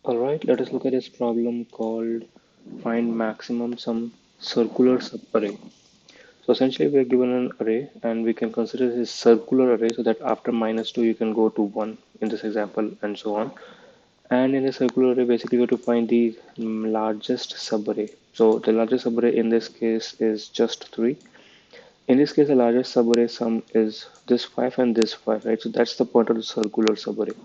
Alright, let us look at this problem called find maximum sum circular subarray. So essentially we are given an array and we can consider this circular array so that after -2 you can go to 1 in this example and so on. And in the circular array basically we have to find the largest subarray. So the largest subarray in this case is just 3. In this case the largest subarray sum is this 5 and this 5, right? So that's the point of the circular subarray.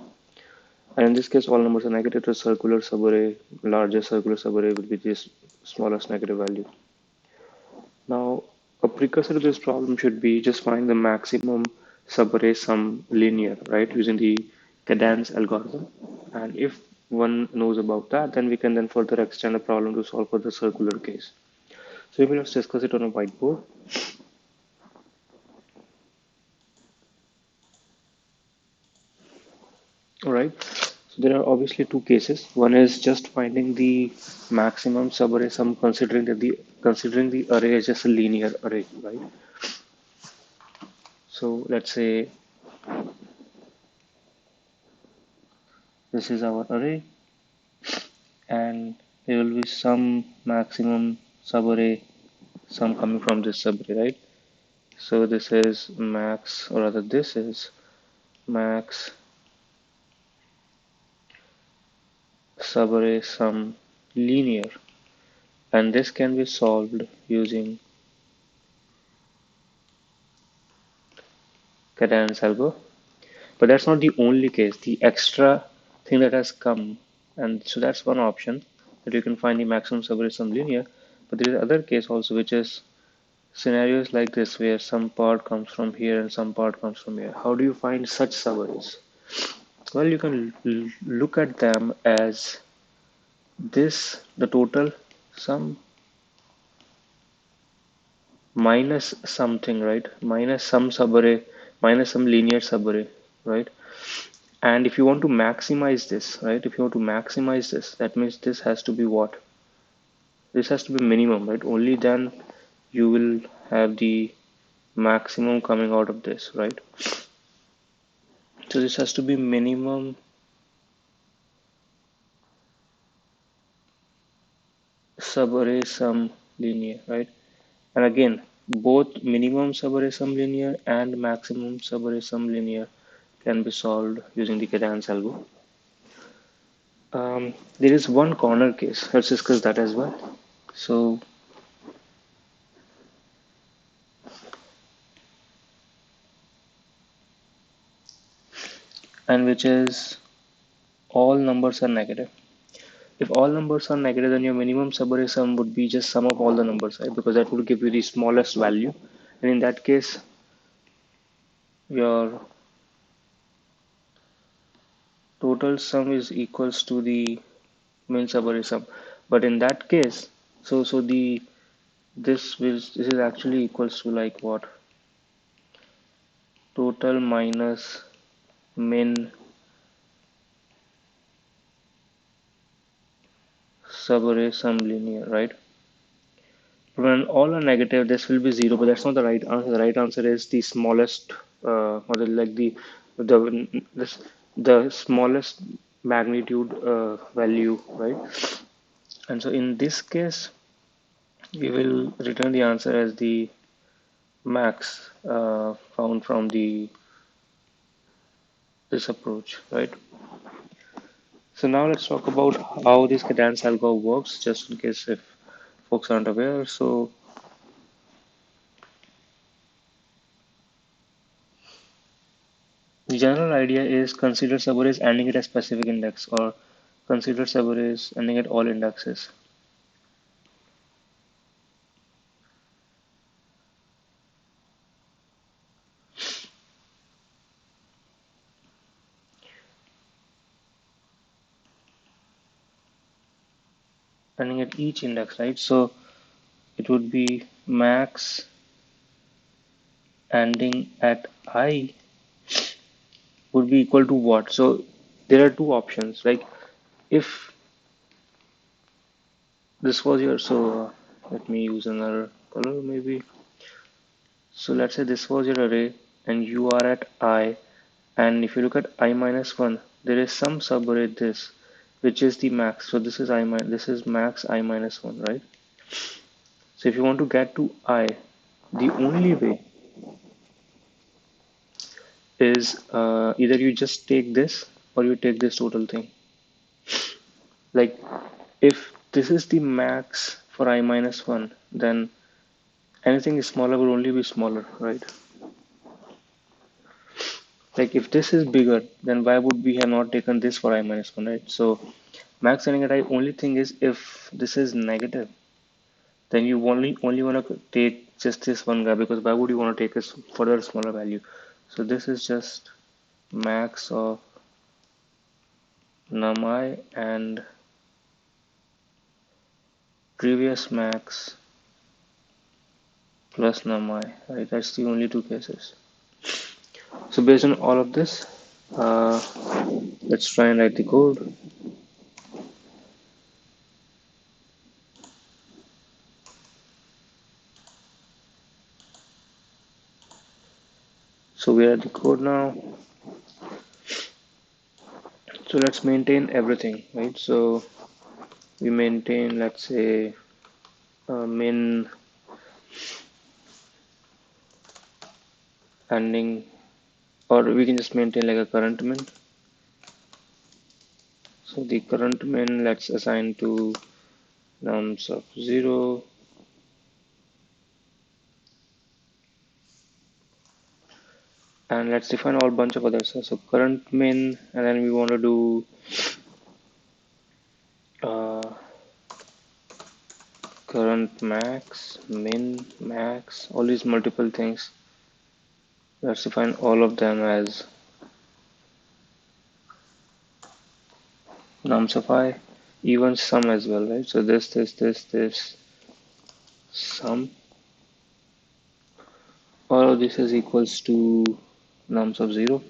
And in this case, all numbers are negative to circular subarray. Largest circular subarray will be this smallest negative value. Now, a precursor to this problem should be just find the maximum subarray sum linear, right, using the cadence algorithm. And if one knows about that, then we can then further extend the problem to solve for the circular case. So maybe let's discuss it on a whiteboard. All right. So there are obviously two cases. One is just finding the maximum subarray sum considering the array is just a linear array, right? So let's say this is our array and there will be some maximum subarray sum coming from this subarray, right? So this is max, or rather this is max subarray sum linear, and this can be solved using cadence algo. But that's not the only case. The extra thing that has come, and so that's one option that you can find the maximum subarray sum linear. But there is other case also, which is scenarios like this where some part comes from here and some part comes from here. How do you find such subarrays? Well, you can look at them as this, the total sum minus something, right? Minus some subarray, minus some linear subarray, right? And if you want to maximize this, right? If you want to maximize this, that means this has to be what? This has to be minimum, right? Only then you will have the maximum coming out of this, right? So this has to be minimum subarray sum linear, right? And again, both minimum subarray sum linear and maximum subarray sum linear can be solved using the cadence algo. There is one corner case. Let's discuss that as well. So, and which is all numbers are negative. If all numbers are negative, then your minimum subarray sum would be just sum of all the numbers, right? Because that would give you the smallest value. And in that case, your total sum is equals to the min subarray sum. But in that case, so the this is actually equals to like what? Total minus min subarray sum linear, right? When all are negative, this will be zero, but that's not the right answer. The right answer is the smallest, or the this, the smallest magnitude value, right? And so in this case, we will return the answer as the max found from the this approach, right? So now let's talk about how this cadence algo works, just in case if folks aren't aware. So the general idea is consider subarrays ending at a specific index, or consider subarrays ending at all indexes. Ending at each index, right? So it would be max ending at I would be equal to what? So there are two options. Like if this was your, let me use another color maybe. So let's say this was your array and you are at I, and if you look at I minus 1, there is some subarray this, which is the max. So this is this is max I minus 1, right? So if you want to get to I, the only way is either you just take this or you take this total thing. Like if this is the max for I minus 1, then anything smaller will only be smaller, right? Like if this is bigger, then why would we have not taken this for I minus 1, right? So max ending at I, only thing is if this is negative, then you only want to take just this one guy, because why would you want to take a further smaller value? So this is just max of num I and previous max plus num I, right? That's the only two cases. So based on all of this, uh, let's try and write the code. So we are at the code now. So let's maintain everything, right? So we maintain, let's say, min ending, or we can just maintain like a current min. So the current min, let's assign to nums of 0, and let's define all bunch of others. So current min, and then we want to do uh, current max, min, max, all these multiple things. Let's define all of them as nums of I, even sum as well, right? So this, sum, all of this is equals to nums of 0.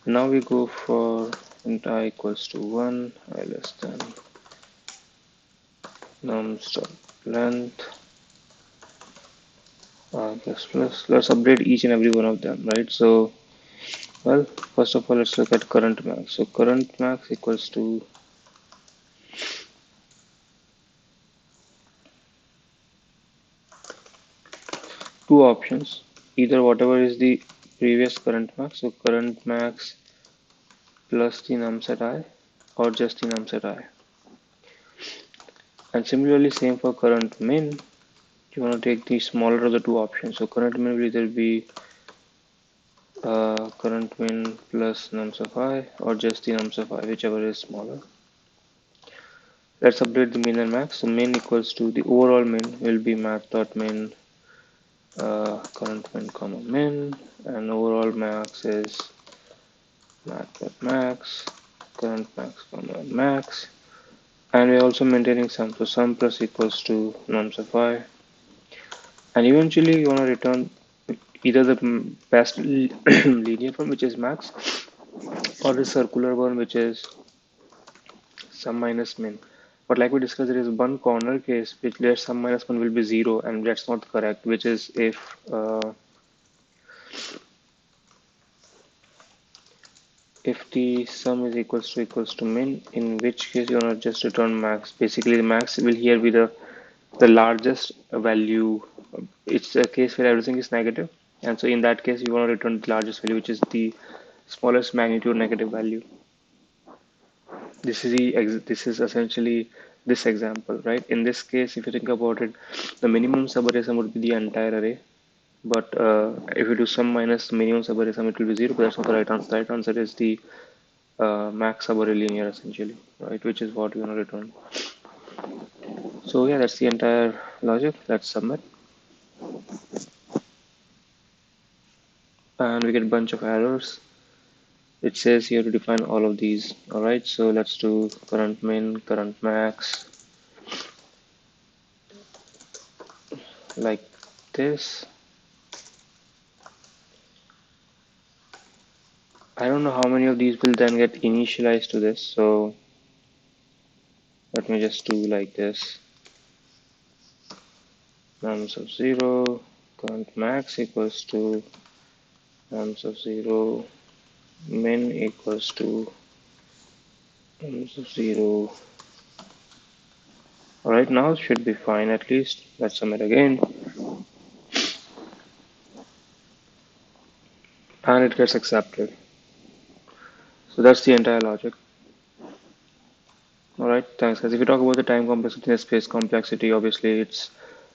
Now we go for int I equals to 1, I less than nums dot length plus plus. Let's update each and every one of them, right? So, well, first of all, let's look at current max. So current max equals to two options, either whatever is the previous current max, so current max plus the num set I, or just the num set I. And similarly, same for current min, you want to take the smaller of the two options. So current min will either be current min plus nums of I, or just the nums of I, whichever is smaller. Let's update the min and max. So min equals to the overall min will be max.min current min comma min, and overall max is max.max current max comma max, and we're also maintaining sum. So sum plus equals to nums of I, and eventually you want to return either the best linear form, which is max, or the circular one, which is sum minus min. But like we discussed, there is one corner case which where sum minus 1 will be 0, and that's not correct, which is if the sum is equals to min, in which case you want to just return max. Basically, the max will here be the largest value. It's a case where everything is negative, and so in that case you want to return the largest value, which is the smallest magnitude negative value. This is essentially this example, right? In this case, if you think about it, the minimum subarray sum would be the entire array, but if you do sum minus minimum subarray sum, it will be 0, but that's not the right answer. The right answer is the max subarray linear, essentially, right? Which is what we want to return. So yeah, that's the entire logic. Let's submit, and we get a bunch of errors. It says here to define all of these. All right, so let's do current min, current max, like this. I don't know how many of these will then get initialized to this, so let me just do like this. Nums of 0, current max equals to nums of 0, min equals to So 0. Alright, now it should be fine at least. Let's submit again. And it gets accepted. So that's the entire logic. Alright, thanks guys. If you talk about the time complexity and space complexity, obviously it's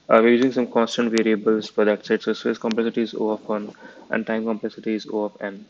we're using some constant variables for that set. So space complexity is O of 1 and time complexity is O of n.